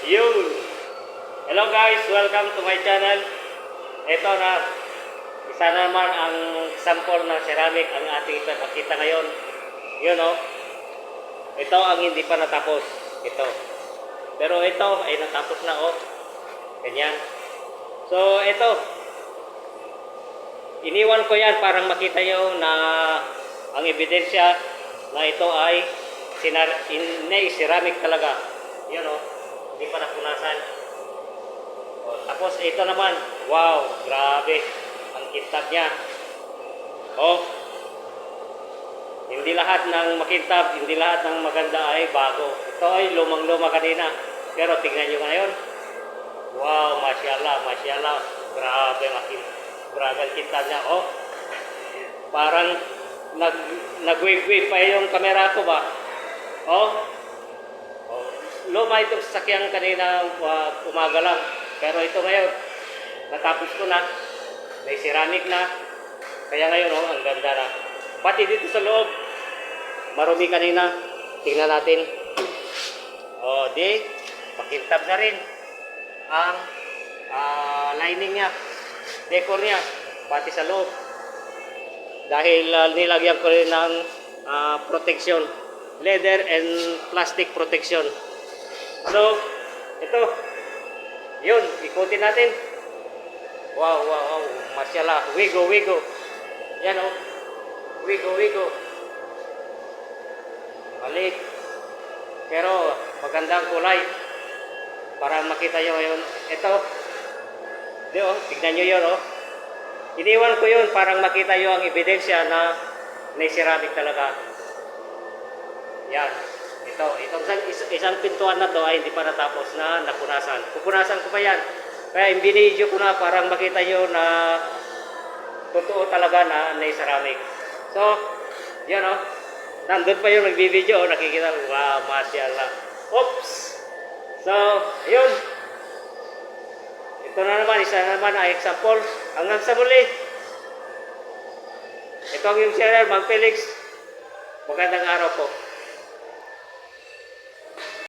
Yun. Hello guys, welcome to my channel. Ito na, isa na naman ang sample ng ceramic ang ating ipapakita ngayon. Yun o. Ito ang hindi pa natapos. Ito. Pero ito ay natapos na o. Ganyan. So ito. Iniwan ko yan para makita nyo na ang ebidensya na ito ay ceramic talaga. Yun o. Hindi pa napunasan. O, tapos ito naman. Wow, grabe. Ang kintab niya. O. Hindi lahat ng makintab, hindi lahat ng maganda ay bago. Ito ay lumang-luma kanina. Pero tingnan nyo ngayon. Wow, masyaallah, masyaallah. Grabe grabe ang kintab niya. O. Parang nag-wave-wave pa yung kamera ko ba? O. Luma itong sasakyan kanina umaga lang. Pero ito ngayon, natapos ko na. May ceramic na. Kaya ngayon, oh, ang ganda na. Pati dito sa loob, marumi kanina. Tingnan natin. O, di, makintab na rin ang lining niya, decor niya, pati sa loob. Dahil nilagyan ko rin ng protection, leather and plastic protection. So, ito. Yun, ikutin natin. Wow, wow, wow. Masyaallah. Wigo, wigo. Yan o. Wigo, wigo. Maliit. Pero, magandang kulay. Para makita nyo ngayon. Ito. Di o, tignan nyo yun o. Iniwan ko yun para makita nyo ang ebidensya na may ceramic talaga. Yan. Itong isang pintuan na to ay hindi pa natapos na napunasan. Pupunasan ko pa yan. Kaya binidyo ko na parang makita nyo na totoo talaga na may ceramic. So, yan o. Nandun pa yung nagbibideo. Nakikita, wow, masyaallah. Oops! So, yun. Ito na naman, isa na naman ay example. Hanggang sa muli. Ito ang yung channel, Mang Felix. Magandang araw po.